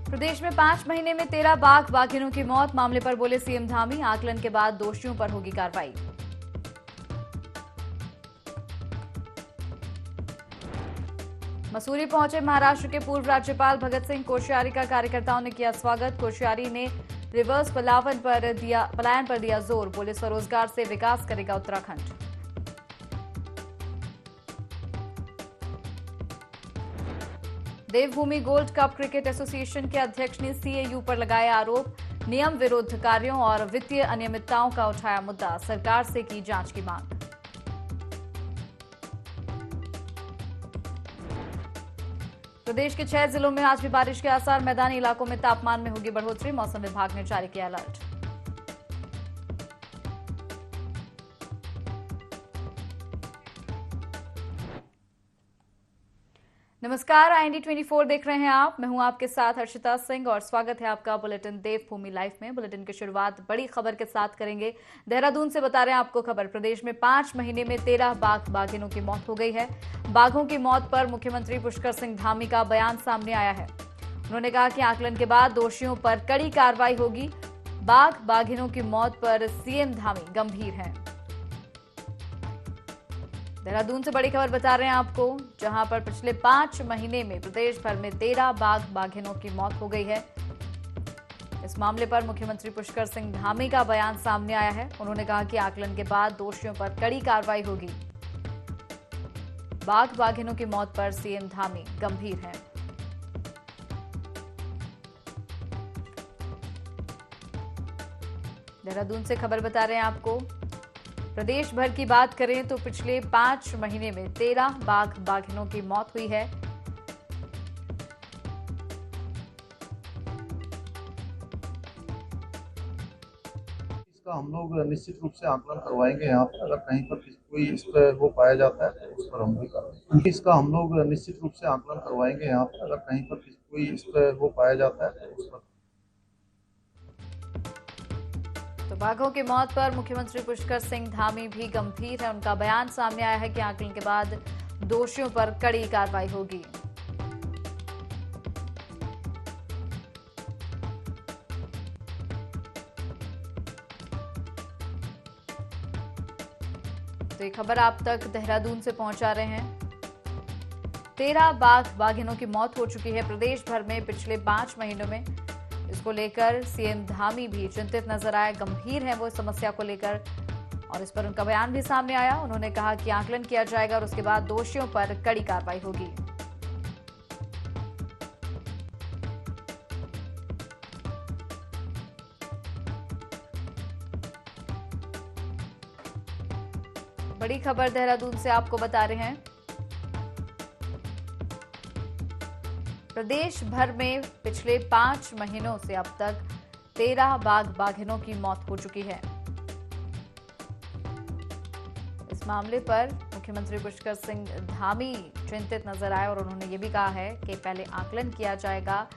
प्रदेश में 5 महीने में 13 बाघ बाघिनों की मौत। मामले पर बोले सीएम धामी, आकलन के बाद दोषियों पर होगी कार्रवाई। मसूरी पहुंचे महाराष्ट्र के पूर्व राज्यपाल भगत सिंह कोश्यारी का कार्यकर्ताओं ने किया स्वागत। कोश्यारी ने रिवर्स पलायन पर दिया जोर। बोले स्वरोजगार से विकास करेगा उत्तराखंड। देवभूमि गोल्ड कप क्रिकेट एसोसिएशन के अध्यक्ष ने सीएयू पर लगाए आरोप। नियम विरुद्ध कार्यों और वित्तीय अनियमितताओं का उठाया मुद्दा। सरकार से की जांच की मांग। प्रदेश के 6 जिलों में आज भी बारिश के आसार। मैदानी इलाकों में तापमान में होगी बढ़ोतरी। मौसम विभाग ने जारी किया अलर्ट। नमस्कार, IND 24 देख रहे हैं आप। मैं हूं आपके साथ हर्षिता सिंह और स्वागत है आपका बुलेटिन देवभूमि लाइव में। बुलेटिन की शुरुआत बड़ी खबर के साथ करेंगे। देहरादून से बता रहे हैं आपको खबर। प्रदेश में 5 महीने में 13 बाघ बाघिनों की मौत हो गई है। बाघों की मौत पर मुख्यमंत्री पुष्कर सिंह धामी का बयान सामने आया है। उन्होंने कहा कि आकलन के बाद दोषियों पर कड़ी कार्रवाई होगी। बाघ बाघिनों की मौत पर सीएम धामी गंभीर हैं। देहरादून से बड़ी खबर बता रहे हैं आपको, जहां पर पिछले 5 महीने में प्रदेश भर में 13 बाघ बाघिनों की मौत हो गई है। इस मामले पर मुख्यमंत्री पुष्कर सिंह धामी का बयान सामने आया है। उन्होंने कहा कि आकलन के बाद दोषियों पर कड़ी कार्रवाई होगी। बाघ बाघिनों की मौत पर सीएम धामी गंभीर हैं। देहरादून से खबर बता रहे हैं आपको, प्रदेश भर की बात करें तो पिछले 5 महीने में 13 बाघ बाघिनों की मौत हुई है। इसका हम लोग निश्चित रूप से आकलन करवाएंगे। यहाँ पर अगर कहीं पर कोई इस पर वो पाया जाता है तो उस पर हम भी करेंगे। इसका हम लोग निश्चित रूप से आकलन करवाएंगे। यहाँ पर अगर कहीं पर कोई इस पर वो पाया जाता है तो उस पर। तो बाघों की मौत पर मुख्यमंत्री पुष्कर सिंह धामी भी गंभीर है। उनका बयान सामने आया है कि आकलन के बाद दोषियों पर कड़ी कार्रवाई होगी। तो ये खबर आप तक देहरादून से पहुंचा रहे हैं। 13 बाघ बाघिनों की मौत हो चुकी है प्रदेश भर में पिछले 5 महीनों में। इसको लेकर सीएम धामी भी चिंतित नजर आए, गंभीर है वो समस्या को लेकर, और इस पर उनका बयान भी सामने आया। उन्होंने कहा कि आकलन किया जाएगा और उसके बाद दोषियों पर कड़ी कार्रवाई होगी। बड़ी खबर देहरादून से आपको बता रहे हैं, प्रदेश भर में पिछले 5 महीनों से अब तक 13 बाघ बाघिनों की मौत हो चुकी है। इस मामले पर मुख्यमंत्री पुष्कर सिंह धामी चिंतित नजर आए और उन्होंने ये भी कहा है कि पहले आकलन किया जाएगा,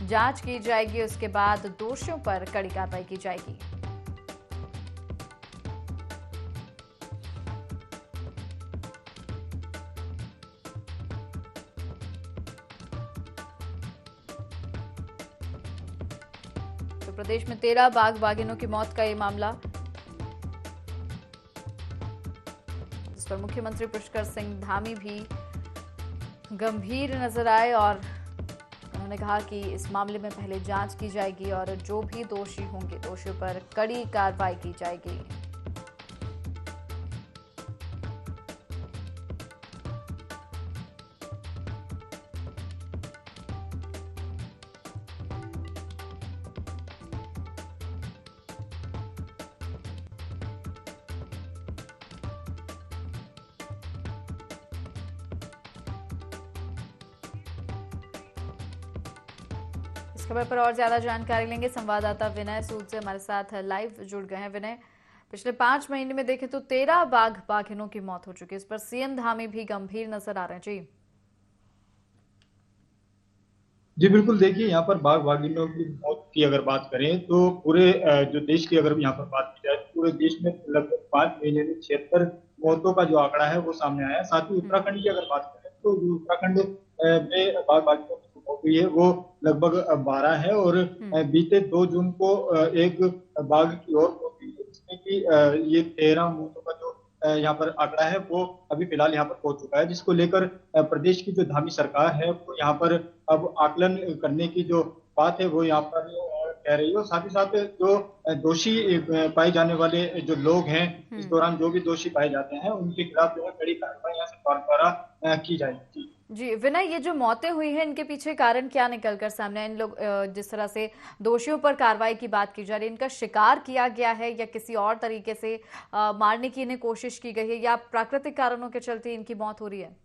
जांच की जाएगी, उसके बाद दोषियों पर कड़ी कार्रवाई की जाएगी। प्रदेश में 13 बाघ बाघिनों की मौत का ये मामला, जिस पर मुख्यमंत्री पुष्कर सिंह धामी भी गंभीर नजर आए और उन्होंने कहा कि इस मामले में पहले जांच की जाएगी और जो भी दोषी होंगे दोषियों पर कड़ी कार्रवाई की जाएगी। इस खबर पर और ज्यादा जानकारी लेंगे। संवाददाता विनय सूद से हमारे साथ लाइव जुड़ गए हैं। विनय, पिछले 5 महीने में देखें तो 13 बाघ बाघिनों की मौत हो चुकी है। इस पर सीएम धामी भी गंभीर नजर आ रहे हैं। जी बिल्कुल, देखिए यहाँ पर बाघ बाघिनों की मौत की अगर बात करें तो पूरे जो देश की अगर यहाँ पर बात की जाए तो पूरे देश में लगभग 5 महीने में 76 मौतों का जो आंकड़ा है वो सामने आया है। साथ ही उत्तराखंड की अगर बात करें तो जो उत्तराखंड में बाघ बाघिनों की मौत हुई है वो लगभग 12 है और बीते 2 जून को एक बाघ की और मौत हुई है, जिसमें कि ये 13 मौतों का जो यहाँ पर आंकड़ा है वो अभी फिलहाल यहाँ पर पहुंच चुका है, जिसको लेकर प्रदेश की जो धामी सरकार है वो यहाँ पर अब आकलन करने की जो बात है वो यहाँ पर कह रही है। और साथ ही साथ जो दोषी पाए जाने वाले जो लोग हैं, इस दौरान जो भी दोषी पाए जाते हैं उनके खिलाफ जो है कड़ी कार्रवाई सरकार द्वारा की जाएगी। जी विनय, ये जो मौतें हुई हैं इनके पीछे कारण क्या निकल कर सामने आए? इन लोग जिस तरह से दोषियों पर कार्रवाई की बात की जा रही है, इनका शिकार किया गया है या किसी और तरीके से मारने की इन्हें कोशिश की गई है या प्राकृतिक कारणों के चलते इनकी मौत हो रही है?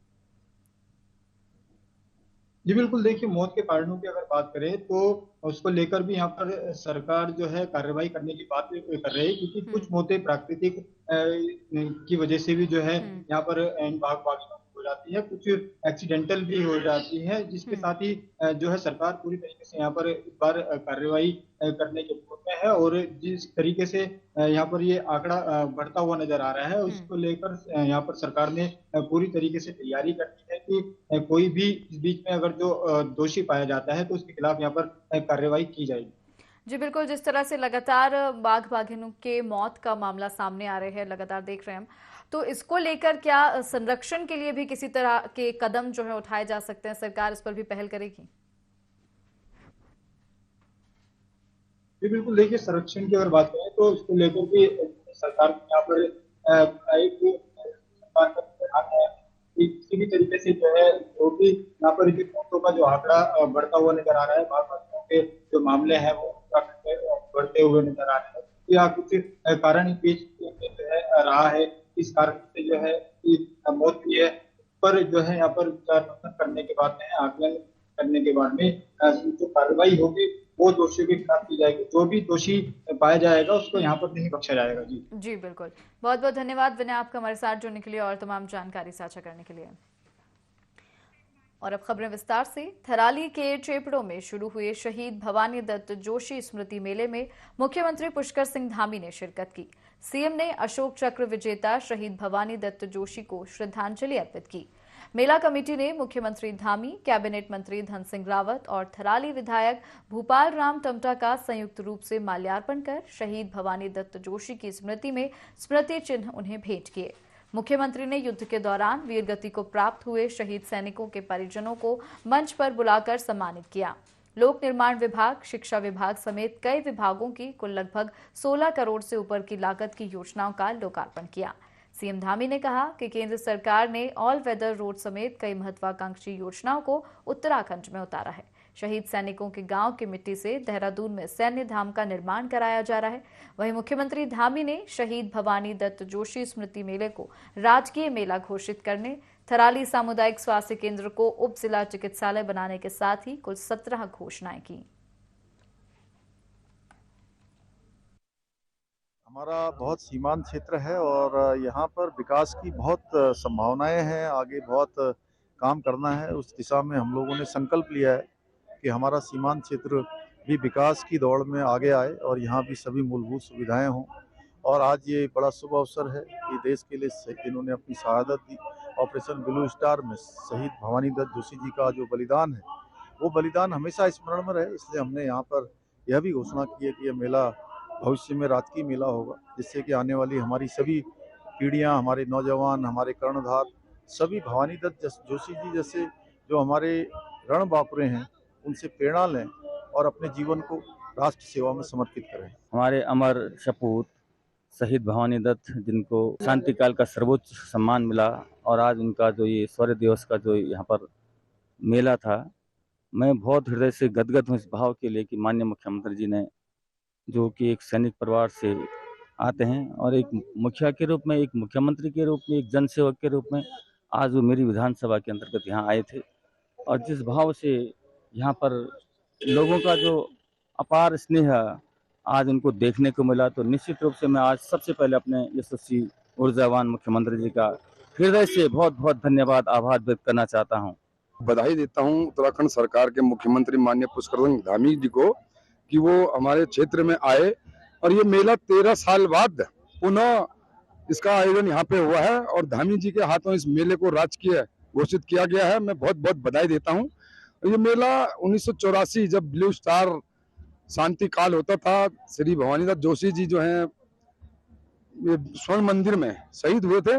जी बिल्कुल, देखिए मौत के कारणों की अगर बात करें तो उसको लेकर भी यहाँ पर सरकार जो है कार्रवाई करने की बात कर रही है, क्योंकि कुछ मौतें प्राकृतिक की वजह से भी जो है यहाँ पर इन बाघ बाघियों की हो जाती है, कुछ एक्सीडेंटल भी हो जाती है, जिसके साथ ही जो है सरकार पूरी तरीके से यहाँ पर इस बार कार्रवाई करने के मूड में है। और जिस तरीके से यहाँ पर ये आंकड़ा बढ़ता हुआ नजर आ रहा है, उसको लेकर यहाँ पर सरकार ने पूरी तरीके से तैयारी कर दी है कि कोई भी इस बीच में अगर जो दोषी पाया जाता है तो उसके खिलाफ यहाँ पर कार्रवाई की जाएगी। जी बिल्कुल, जिस तरह से लगातार बाघ बाघिनों के मौत का मामला सामने आ रहे हैं, लगातार देख रहे हैं हम, तो इसको लेकर क्या संरक्षण के लिए भी किसी तरह के कदम जो है उठाए जा सकते हैं? सरकार इस पर भी पहल करेगी? जी बिल्कुल, देखिए संरक्षण की अगर बात करें तो इसको लेकर भी सरकार को यहाँ पर एक सरकार का ध्यान है कि किसी भी तरीके से जो है जो भी यहाँ पर जो मौतों का जो आंकड़ा बढ़ता हुआ नजर आ रहा है, बाघ बाघियों के जो मामले हैं वो बढ़ते हुए नजर आ रहे हैं, या कुछ कारण इस बीच जो है रहा है, इस कारण से जो है कि मौत हुई है, पर जो है यहाँ पर विचार मंथन करने के बाद में, आकलन करने के बाद में जो कार्रवाई होगी वो दोषियों के खिलाफ की जाएगी। जो भी दोषी पाया जाएगा उसको यहाँ पर नहीं बख्शा जाएगा। जी जी बिल्कुल, बहुत बहुत धन्यवाद विनय आपका हमारे साथ जुड़ने के लिए और तमाम जानकारी साझा करने के लिए। और अब खबरें विस्तार से। थराली के चेपड़ों में शुरू हुए शहीद भवानी दत्त जोशी स्मृति मेले में मुख्यमंत्री पुष्कर सिंह धामी ने शिरकत की। सीएम ने अशोक चक्र विजेता शहीद भवानी दत्त जोशी को श्रद्धांजलि अर्पित की। मेला कमेटी ने मुख्यमंत्री धामी, कैबिनेट मंत्री धन सिंह रावत और थराली विधायक भूपाल राम टमटा का संयुक्त रूप से माल्यार्पण कर शहीद भवानी दत्त जोशी की स्मृति में स्मृति चिन्ह उन्हें भेंट किए। मुख्यमंत्री ने युद्ध के दौरान वीरगति को प्राप्त हुए शहीद सैनिकों के परिजनों को मंच पर बुलाकर सम्मानित किया। लोक निर्माण विभाग, शिक्षा विभाग समेत कई विभागों की कुल लगभग 16 करोड़ से ऊपर की लागत की योजनाओं का लोकार्पण किया। सीएम धामी ने कहा कि केंद्र सरकार ने ऑल वेदर रोड समेत कई महत्वाकांक्षी योजनाओं को उत्तराखंड में उतारा है। शहीद सैनिकों के गांव की मिट्टी से देहरादून में सैन्य धाम का निर्माण कराया जा रहा है। वहीं मुख्यमंत्री धामी ने शहीद भवानी दत्त जोशी स्मृति मेले को राजकीय मेला घोषित करने, थराली सामुदायिक स्वास्थ्य केंद्र को उप जिला चिकित्सालय बनाने के साथ ही कुल 17 घोषणाएं की। हमारा बहुत सीमांत क्षेत्र है और यहाँ पर विकास की बहुत संभावनाएं हैं, आगे बहुत काम करना है। उस दिशा में हम लोगों ने संकल्प लिया है कि हमारा सीमांत क्षेत्र भी विकास की दौड़ में आगे आए और यहाँ भी सभी मूलभूत सुविधाएं हों। और आज ये बड़ा शुभ अवसर है कि देश के लिए इन्होंने अपनी शहादत दी। ऑपरेशन ब्लू स्टार में शहीद भवानी दत्त जोशी जी का जो बलिदान है, वो बलिदान हमेशा स्मरण में रहे, इसलिए हमने यहाँ पर यह भी घोषणा की है कि यह मेला भविष्य में राजकीय मेला होगा, जिससे कि आने वाली हमारी सभी पीढ़ियां, हमारे नौजवान, हमारे कर्णधार सभी भवानी दत्त जोशी जी जैसे जो हमारे रण बापुरे हैं उनसे प्रेरणा लें और अपने जीवन को राष्ट्र सेवा में समर्पित करें। हमारे अमर सपूत शहीद भवानी दत्त, जिनको शांति काल का सर्वोच्च सम्मान मिला, और आज उनका जो ये शौर्य दिवस का जो यहाँ पर मेला था, मैं बहुत हृदय से गदगद हूँ इस भाव के लिए कि माननीय मुख्यमंत्री जी ने, जो कि एक सैनिक परिवार से आते हैं और एक मुखिया के रूप में, एक मुख्यमंत्री के रूप में, एक जनसेवक के रूप में आज वो मेरी विधानसभा के अंतर्गत यहाँ आए थे। और जिस भाव से यहाँ पर लोगों का जो अपार स्नेह आज उनको देखने को मिला, तो निश्चित रूप से मैं आज सबसे पहले अपने यशस्वी ऊर्जावान मुख्यमंत्री जी का हृदय से बहुत बहुत धन्यवाद, आभार व्यक्त करना चाहता हूँ। बधाई देता हूँ उत्तराखंड सरकार के मुख्यमंत्री माननीय पुष्कर सिंह धामी जी को कि वो हमारे क्षेत्र में आए और ये मेला 13 साल बाद पुनः इसका आयोजन यहाँ पे हुआ है और धामी जी के हाथों इस मेले को राजकीय घोषित किया गया है। मैं बहुत बहुत बधाई देता हूँ ये मेला 1984 जब ब्लू स्टार शांति काल होता था, श्री भवानीदास जोशी जी जो हैं ये स्वर्ण मंदिर में शहीद हुए थे,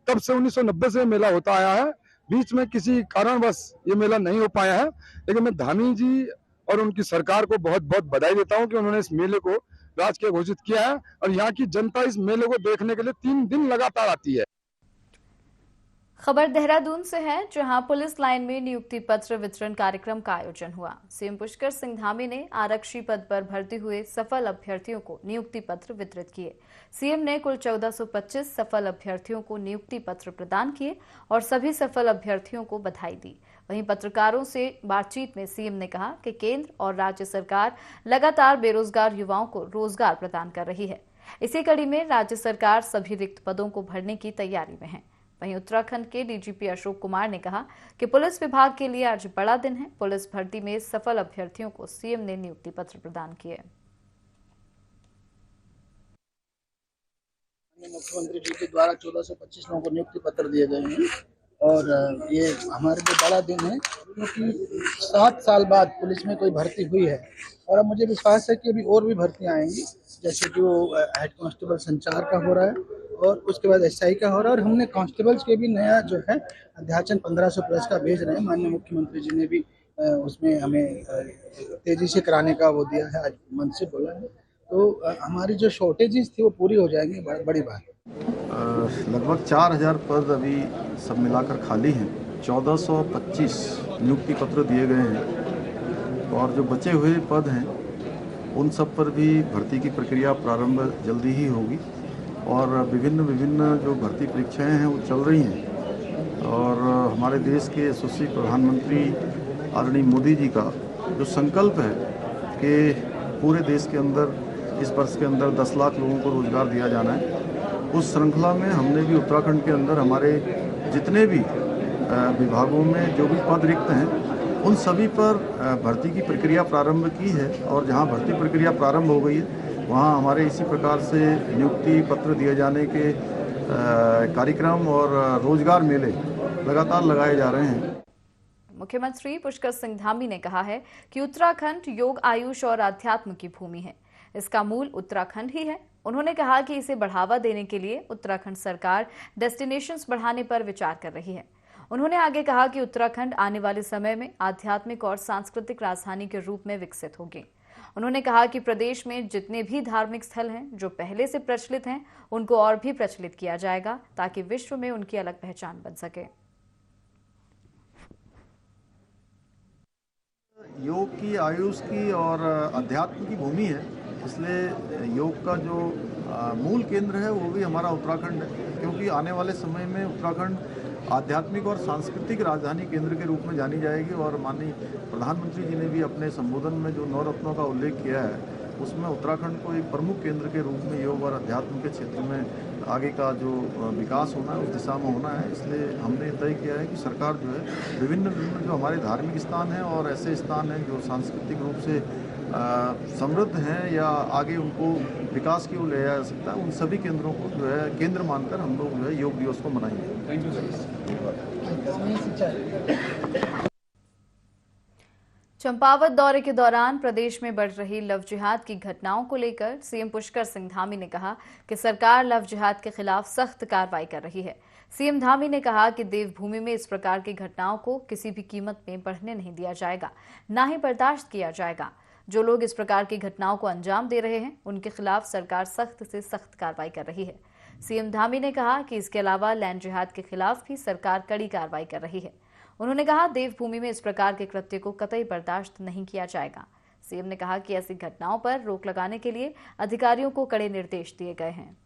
तब से 1990 से मेला होता आया है। बीच में किसी कारणवश ये मेला नहीं हो पाया है, लेकिन मैं धामी जी और उनकी सरकार को बहुत बहुत बधाई देता हूं कि उन्होंने इस मेले को राजकीय घोषित किया है और यहाँ की जनता इस मेले को देखने के लिए 3 दिन लगातार आती है। खबर देहरादून से है, जहां पुलिस लाइन में नियुक्ति पत्र वितरण कार्यक्रम का आयोजन हुआ। सीएम पुष्कर सिंह धामी ने आरक्षी पद पर भर्ती हुए सफल अभ्यर्थियों को नियुक्ति पत्र वितरित किए। सीएम ने कुल 1425 सफल अभ्यर्थियों को नियुक्ति पत्र प्रदान किए और सभी सफल अभ्यर्थियों को बधाई दी। वहीं पत्रकारों से बातचीत में सीएम ने कहा कि केंद्र और राज्य सरकार लगातार बेरोजगार युवाओं को रोजगार प्रदान कर रही है। इसी कड़ी में राज्य सरकार सभी रिक्त पदों को भरने की तैयारी में है। वहीं उत्तराखंड के डीजीपी अशोक कुमार ने कहा कि पुलिस विभाग के लिए आज बड़ा दिन है। पुलिस भर्ती में सफल अभ्यर्थियों को सीएम ने नियुक्ति पत्र प्रदान किए। मुख्यमंत्री जी के द्वारा 1425 लोगों को नियुक्ति पत्र दिए गए हैं और ये हमारे लिए बड़ा दिन है, क्योंकि 7 साल बाद पुलिस में कोई भर्ती हुई है और अब मुझे विश्वास है कि अभी और भी भर्तियां आएंगी, जैसे कि वो हेड कांस्टेबल संचार का हो रहा है और उसके बाद एसआई का हो रहा है। और हमने कांस्टेबल्स के भी नया जो है अध्याचन 1500 प्लस का भेज रहे हैं। माननीय मुख्यमंत्री जी ने भी उसमें हमें तेजी से कराने का वो दिया है, आज मन से बोला है। तो हमारी जो शॉर्टेजेस थी वो पूरी हो जाएंगी, बड़ी बात। लगभग 4000 पद अभी सब मिलाकर खाली हैं। 1425 नियुक्ति पत्र दिए गए हैं और जो बचे हुए पद हैं उन सब पर भी भर्ती की प्रक्रिया प्रारंभ जल्दी ही होगी और विभिन्न जो भर्ती परीक्षाएं हैं वो चल रही हैं। और हमारे देश के यशस्वी प्रधानमंत्री आदरणीय मोदी जी का जो संकल्प है कि पूरे देश के अंदर इस वर्ष के अंदर 10 लाख लोगों को रोजगार दिया जाना है, उस श्रृंखला में हमने भी उत्तराखंड के अंदर हमारे जितने भी विभागों में जो भी पद रिक्त हैं उन सभी पर भर्ती की प्रक्रिया प्रारंभ की है। और जहां भर्ती प्रक्रिया प्रारंभ हो गई है वहां हमारे इसी प्रकार से नियुक्ति पत्र दिए जाने के कार्यक्रम और रोजगार मेले लगातार लगाए जा रहे हैं। मुख्यमंत्री पुष्कर सिंह धामी ने कहा है कि उत्तराखंड योग, आयुष और अध्यात्म की भूमि है। इसका मूल उत्तराखंड ही है। उन्होंने कहा कि इसे बढ़ावा देने के लिए उत्तराखंड सरकार डेस्टिनेशंस बढ़ाने पर विचार कर रही है। उन्होंने आगे कहा कि उत्तराखंड आने वाले समय में आध्यात्मिक और सांस्कृतिक राजधानी के रूप में विकसित होगी। उन्होंने कहा कि प्रदेश में जितने भी धार्मिक स्थल हैं जो पहले से प्रचलित हैं उनको और भी प्रचलित किया जाएगा ताकि विश्व में उनकी अलग पहचान बन सके। योग की, आयुष की और अध्यात्म की भूमि है, इसलिए योग का जो मूल केंद्र है वो भी हमारा उत्तराखंड है, क्योंकि आने वाले समय में उत्तराखंड आध्यात्मिक और सांस्कृतिक राजधानी केंद्र के रूप में जानी जाएगी। और माननीय प्रधानमंत्री जी ने भी अपने संबोधन में जो 9 रत्नों का उल्लेख किया है उसमें उत्तराखंड को एक प्रमुख केंद्र के रूप में योग और अध्यात्म के क्षेत्र में आगे का जो विकास होना है उस दिशा में होना है। इसलिए हमने तय किया है कि सरकार जो है विभिन्न जो हमारे धार्मिक स्थान हैं और ऐसे स्थान हैं जो सांस्कृतिक रूप से समृद्ध हैं या आगे उनको विकास की ओर ले जाया जा सकता है, उन सभी केंद्रों को जो है केंद्र मानकर हम लोग जो है योग दिवस को मनाएंगे। चंपावत दौरे के दौरान प्रदेश में बढ़ रही लव जिहाद की घटनाओं को लेकर सीएम पुष्कर सिंह धामी ने कहा कि सरकार लव जिहाद के खिलाफ सख्त कार्रवाई कर रही है। सीएम धामी ने कहा कि देवभूमि में इस प्रकार की घटनाओं को किसी भी कीमत में बढ़ने नहीं दिया जाएगा, ना ही बर्दाश्त किया जाएगा। जो लोग इस प्रकार की घटनाओं को अंजाम दे रहे हैं उनके खिलाफ सरकार सख्त से सख्त कार्रवाई कर रही है। सीएम धामी ने कहा कि इसके अलावा लैंड जिहाद के खिलाफ भी सरकार कड़ी कार्रवाई कर रही है। उन्होंने कहा देवभूमि में इस प्रकार के कृत्य को कतई बर्दाश्त नहीं किया जाएगा। सीएम ने कहा कि ऐसी घटनाओं पर रोक लगाने के लिए अधिकारियों को कड़े निर्देश दिए गए हैं।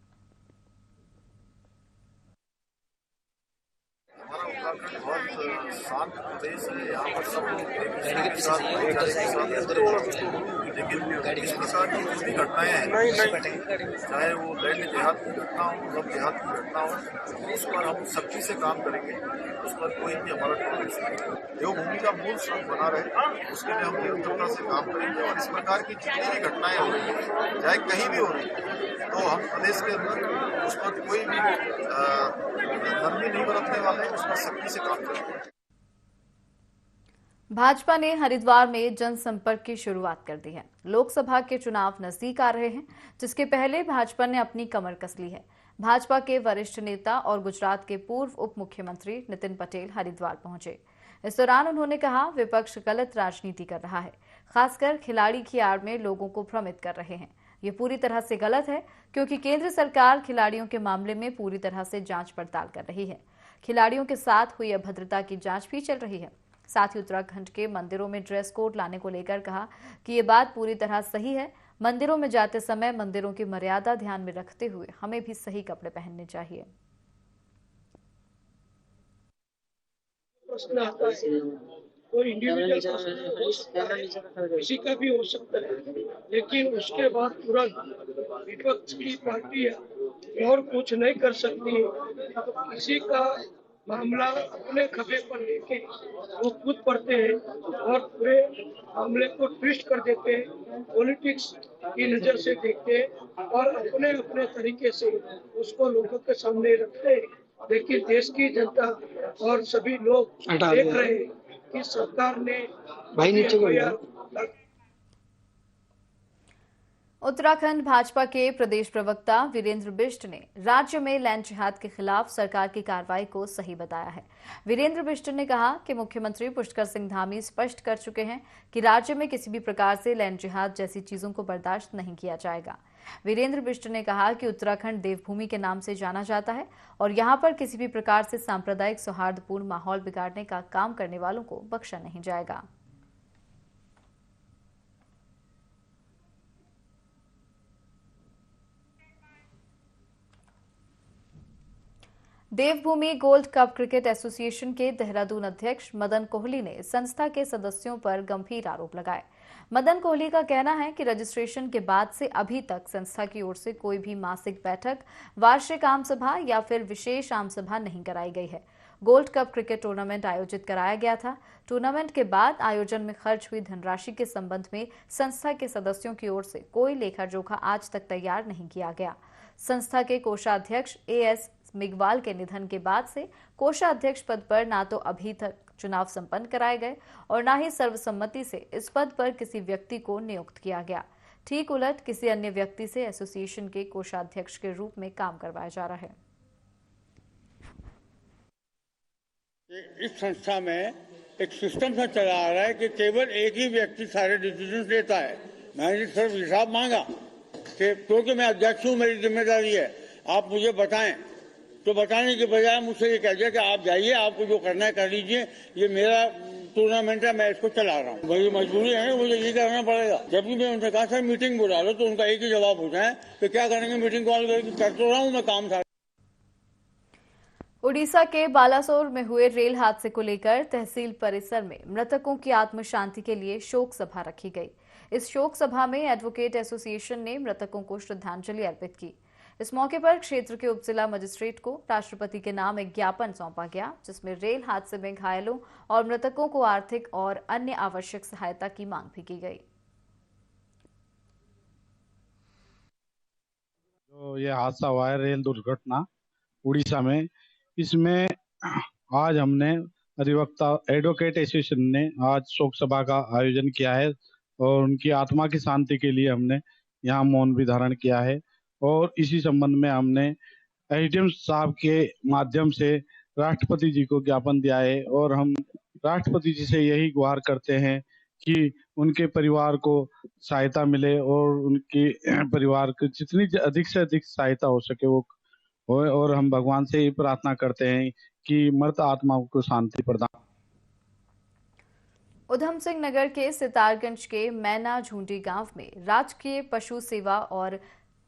हमारा उत्तराखंड बहुत शांत प्रदेश है, यहाँ पर सब लोग एक दूसरे के साथ भाईचारे के साथ रहते हैं। लेकिन इस प्रकार की जो भी घटनाएं हैं, चाहे वो लैंड जिहाद की घटना हो, लव जिहाद की घटना हो, उस पर हम सख्ती से काम करेंगे। उस पर कोई भी हमारा टॉलरेंस नहीं। देवभूमि का मूल स्रोत बना रहे उसके लिए हम निरंतरता से काम करेंगे। और इस प्रकार की जितनी भी घटनाएं हो रही है, चाहे कहीं भी हो रही है, तो हम प्रदेश के अंदर उस पर कोई भी नरमी नहीं बरतने वाले हैं, उस पर सख्ती से काम करेंगे। भाजपा ने हरिद्वार में जनसंपर्क की शुरुआत कर दी है। लोकसभा के चुनाव नजदीक आ रहे हैं, जिसके पहले भाजपा ने अपनी कमर कस ली है। भाजपा के वरिष्ठ नेता और गुजरात के पूर्व उप मुख्यमंत्री नितिन पटेल हरिद्वार पहुंचे। इस दौरान उन्होंने कहा, विपक्ष गलत राजनीति कर रहा है, खासकर खिलाड़ी की आड़ में लोगों को भ्रमित कर रहे हैं। ये पूरी तरह से गलत है, क्योंकि केंद्र सरकार खिलाड़ियों के मामले में पूरी तरह से जांच पड़ताल कर रही है। खिलाड़ियों के साथ हुई अभद्रता की जांच भी चल रही है। साथ ही उत्तराखंड के मंदिरों में ड्रेस कोड लाने को लेकर कहा कि ये बात पूरी तरह सही है। मंदिरों में जाते समय मंदिरों की मर्यादा ध्यान में रखते हुए हमें भी सही कपड़े पहनने चाहिए। प्रश्न आता है, कोई इंडिविजुअल प्रश्न हो सकता है, किसी का भी हो सकता है, लेकिन उसके बाद तुरंत विपक्ष की पार्टियां और कुछ नहीं कर सकती। तो किसी का मामला अपने खभे पर लेके वो खुद पढ़ते हैं और पूरे मामले को ट्विस्ट कर देते हैं, पॉलिटिक्स की नजर से देखते हैं और अपने अपने तरीके से उसको लोगों के सामने रखते हैं। लेकिन देश की जनता और सभी लोग देख रहे हैं कि सरकार ने उत्तराखंड भाजपा के प्रदेश प्रवक्ता वीरेंद्र बिष्ट ने राज्य में लैंड जिहाद के खिलाफ सरकार की कार्रवाई को सही बताया है। वीरेंद्र बिष्ट ने कहा कि मुख्यमंत्री पुष्कर सिंह धामी स्पष्ट कर चुके हैं कि राज्य में किसी भी प्रकार से लैंड जिहाद जैसी चीजों को बर्दाश्त नहीं किया जाएगा। वीरेंद्र बिष्ट ने कहा कि उत्तराखंड देवभूमि के नाम से जाना जाता है और यहां पर किसी भी प्रकार से सांप्रदायिक सौहार्दपूर्ण माहौल बिगाड़ने का काम करने वालों को बख्शा नहीं जाएगा। देवभूमि गोल्ड कप क्रिकेट एसोसिएशन के देहरादून अध्यक्ष मदन कोहली ने संस्था के सदस्यों पर गंभीर आरोप लगाए। मदन कोहली का कहना है कि रजिस्ट्रेशन के बाद से अभी तक संस्था की ओर से कोई भी मासिक बैठक, वार्षिक आम सभा या फिर विशेष आम सभा नहीं कराई गई है। गोल्ड कप क्रिकेट टूर्नामेंट आयोजित कराया गया था। टूर्नामेंट के बाद आयोजन में खर्च हुई धनराशि के संबंध में संस्था के सदस्यों की ओर से कोई लेखा जोखा आज तक तैयार नहीं किया गया। संस्था के कोषाध्यक्ष एएस मिगवाल के निधन के बाद से कोषाध्यक्ष पद पर ना तो अभी तक चुनाव संपन्न कराए गए और ना ही सर्वसम्मति से इस पद पर किसी व्यक्ति को नियुक्त किया गया। ठीक उलट किसी अन्य व्यक्ति से एसोसिएशन के कोषाध्यक्ष के रूप में काम करवाया जा रहा है। इस संस्था में एक सिस्टम सा चला आ रहा है कि केवल एक ही व्यक्ति सारे डिसीजन लेता है। मैंने सिर्फ हिसाब मांगा कि क्योंकि मैं अध्यक्ष हूँ, मेरी जिम्मेदारी है, आप मुझे बताएं। तो बताने के बजाय मुझसे ये कह दिया कि आप जाइए, आपको जो करना है कर लीजिए, ये मेरा टूर्नामेंट है, मैं इसको चला रहा हूँ। मेरी मजबूरी है, मुझे ये करना पड़ेगा। जब भी मैं उनसे कहा सर मीटिंग बुला लो, तो उनका एक ही जवाब होता है कि क्या करेंगे, मीटिंग कॉल करके कर तो रहा हूँ मैं काम था। उड़ीसा के बालासोर में हुए रेल हादसे को लेकर तहसील परिसर में मृतकों की आत्म शांति के लिए शोक सभा रखी गई। इस शोक सभा में एडवोकेट एसोसिएशन ने मृतकों को श्रद्धांजलि अर्पित की। इस मौके पर क्षेत्र के उपजिला मजिस्ट्रेट को राष्ट्रपति के नाम एक ज्ञापन सौंपा गया, जिसमें रेल हादसे में घायलों और मृतकों को आर्थिक और अन्य आवश्यक सहायता की मांग भी की गई। जो ये हादसा हुआ है, रेल दुर्घटना उड़ीसा में, इसमें आज हमने अधिवक्ता एडवोकेट एसोसिएशन ने आज शोक सभा का आयोजन किया है और उनकी आत्मा की शांति के लिए हमने यहाँ मौन भी धारण किया है। और इसी संबंध में हमने एसडीएम साहब के माध्यम से राष्ट्रपति जी को ज्ञापन दिया है और हम राष्ट्रपति जी से यही गुहार करते हैं कि उनके परिवार को सहायता मिले और उनके परिवार को जितनी अधिक से अधिक सहायता हो सके वो होए, और हम भगवान से ये प्रार्थना करते हैं कि मृत आत्माओं को शांति प्रदान। उधम सिंह नगर के सितारगंज के मैना झूंडी गांव में राजकीय पशु सेवा और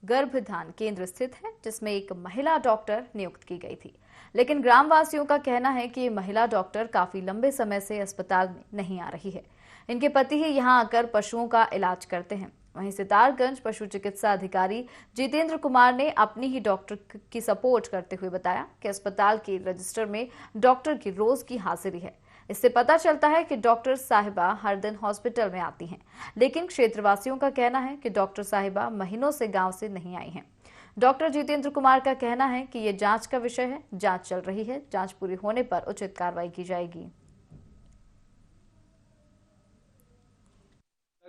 गर्भधान केंद्र स्थित है, जिसमें एक महिला डॉक्टर नियुक्त की गई थी। लेकिन ग्रामवासियों का कहना है कि ये महिला डॉक्टर काफी लंबे समय से अस्पताल में नहीं आ रही है। इनके पति ही यहां आकर पशुओं का इलाज करते हैं। वहीं सितारगंज पशु चिकित्सा अधिकारी जितेंद्र कुमार ने अपनी ही डॉक्टर की सपोर्ट करते हुए बताया कि अस्पताल के रजिस्टर में डॉक्टर की रोज की हाजिरी है। इससे पता चलता है कि डॉक्टर साहिबा हर दिन हॉस्पिटल में आती हैं, लेकिन क्षेत्रवासियों का कहना है कि डॉक्टर साहिबा महीनों से गांव से नहीं आई हैं। डॉक्टर जितेंद्र कुमार का कहना है कि ये जांच का विषय है, जांच चल रही है, जांच पूरी होने पर उचित कार्रवाई की जाएगी।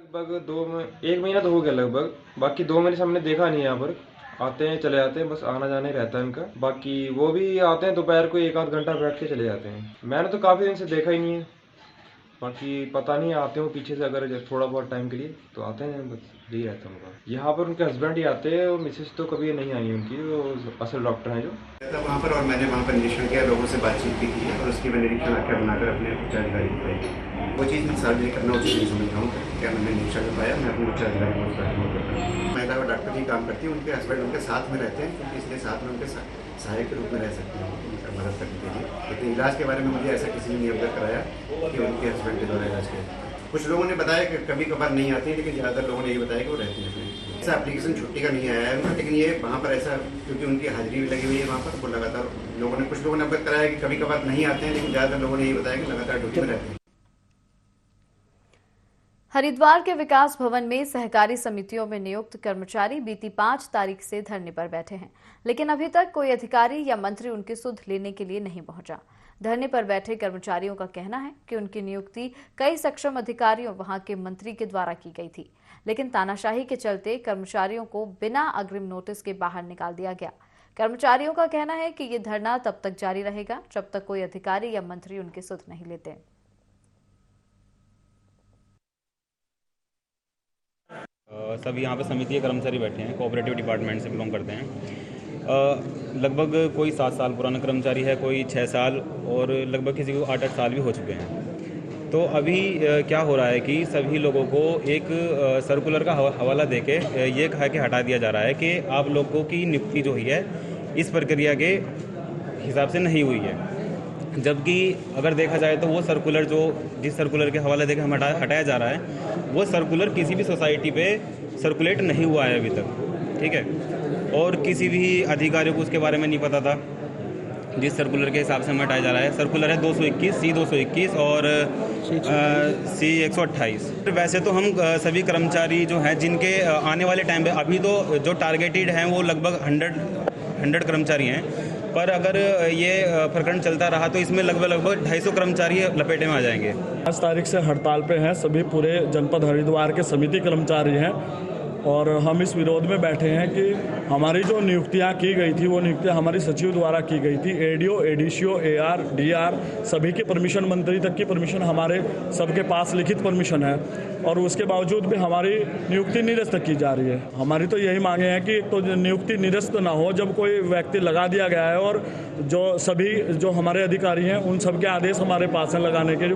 लगभग 1 महीना तो हो गया लगभग, बाकी 2 महीने से हमने देखा नहीं। यहाँ पर आते हैं चले जाते हैं, बस आना जाना ही रहता है इनका। बाकी वो भी आते हैं दोपहर को 1 आध घंटा बैठ के चले जाते हैं। मैंने तो काफ़ी दिन से देखा ही नहीं है, बाकी पता नहीं आते हो पीछे से अगर थोड़ा बहुत टाइम के लिए तो आते हैं, बस यही रहता है उनका। यहाँ पर उनके हस्बैंड ही आते हैं और मिसेस तो कभी नहीं आई उनकी, वो असल डॉक्टर हैं जो वहाँ पर। और मैंने वहाँ पर निरीक्षण किया, लोगों से बातचीत भी की है और उसकी मैं निरीक्षण आख्या बनाकर अपने उच्चाधिकारी को भेजी। वो चीज़ मैं सार्वजनिक करना उचित नहीं समझ रहा हूँ। क्या मैंने निरीक्षण कर पाया, मैं अपने उच्चाधिकारी को उसका रिपोर्ट करता हूँ। महिला और डॉक्टर ही काम करती है, उनके हस्बैंड उनके साथ में रहते हैं, क्योंकि इसलिए साथ में उनके सहायक के रूप में रह सकते हैं उनका मदद करने के लिए। लेकिन इलाज के बारे में मुझे ऐसा किसी ने नहीं अवगत कराया कि उनके हस्बैंड के द्वारा इलाज किया। कुछ लोगों ने बताया कि कभी कभार नहीं आती है, लेकिन ज़्यादातर लोगों ने ये बताया कि वो रहती हैं। ऐसा एप्लीकेशन छुट्टी का नहीं आया है उनका, लेकिन ये वहाँ पर ऐसा, क्योंकि उनकी हाजिरी भी लगी हुई है वहाँ पर, वो लगातार कुछ लोगों ने अवगत कराया कि कभी कभार नहीं आते हैं, लेकिन ज़्यादातर लोगों ने ये बताया कि लगातार ड्यूटी में रहते हैं। हरिद्वार के विकास भवन में सहकारी समितियों में नियुक्त कर्मचारी बीती 5 तारीख से धरने पर बैठे हैं, लेकिन अभी तक कोई अधिकारी या मंत्री उनकी सुध लेने के लिए नहीं पहुंचा। धरने पर बैठे कर्मचारियों का कहना है कि उनकी नियुक्ति कई सक्षम अधिकारियों वहां के मंत्री के द्वारा की गई थी, लेकिन तानाशाही के चलते कर्मचारियों को बिना अग्रिम नोटिस के बाहर निकाल दिया गया। कर्मचारियों का कहना है कि ये धरना तब तक जारी रहेगा जब तक कोई अधिकारी या मंत्री उनकी सुध नहीं लेते। सब यहाँ पे समिति के कर्मचारी बैठे हैं, कोऑपरेटिव डिपार्टमेंट से बिलोंग करते हैं। लगभग कोई 7 साल पुराना कर्मचारी है, कोई 6 साल और लगभग किसी को 8-8 साल भी हो चुके हैं। तो अभी क्या हो रहा है कि सभी लोगों को एक सर्कुलर का हवाला देके ये कहा कि हटा दिया जा रहा है कि आप लोगों की नियुक्ति जो हुई है इस प्रक्रिया के हिसाब से नहीं हुई है। जबकि अगर देखा जाए तो वो सर्कुलर जिस सर्कुलर के हवाले देकर हम हटाया जा रहा है, वो सर्कुलर किसी भी सोसाइटी पे सर्कुलेट नहीं हुआ है अभी तक, ठीक है। और किसी भी अधिकारी को उसके बारे में नहीं पता था जिस सर्कुलर के हिसाब से हमें हटाया जा रहा है। सर्कुलर है 221, C221 और C128। वैसे तो हम सभी कर्मचारी जो हैं जिनके आने वाले टाइम पे अभी तो जो टारगेटेड हैं वो लगभग 100 कर्मचारी हैं, पर अगर ये प्रकरण चलता रहा तो इसमें लगभग 250 कर्मचारी लपेटे में आ जाएंगे। 5 तारीख से हड़ताल पे हैं सभी पूरे जनपद हरिद्वार के समिति कर्मचारी हैं और हम इस विरोध में बैठे हैं कि हमारी जो नियुक्तियां की गई थी वो नियुक्तियां हमारी सचिव द्वारा की गई थी। एडीओ, एडीसीओ, एआर, डीआर सभी की परमिशन, मंत्री तक की परमिशन हमारे सबके पास लिखित परमिशन है और उसके बावजूद भी हमारी नियुक्ति निरस्त की जा रही है। हमारी तो यही मांगे हैं कि तो नियुक्ति निरस्त ना हो जब कोई व्यक्ति लगा दिया गया है और जो हमारे अधिकारी हैं उन सबके आदेश हमारे पास हैं लगाने के,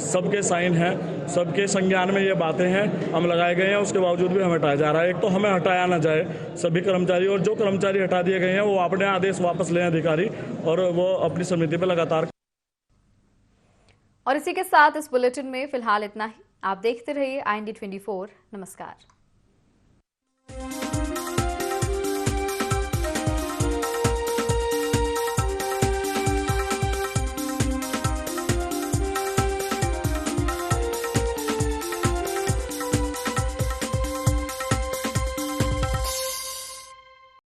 सबके साइन हैं, सबके संज्ञान में ये बातें हैं, हम लगाए गए हैं, उसके बावजूद भी हमें हटाया जा रहा है। एक तो हमें हटाया ना जाए सभी कर्मचारी, और जो कर्मचारी हटा दिए गए हैं वो अपने आदेश वापस लें अधिकारी और वो अपनी समिति पर लगातार। और इसी के साथ इस बुलेटिन में फिलहाल इतना ही। आप देखते रहिए IND24। नमस्कार।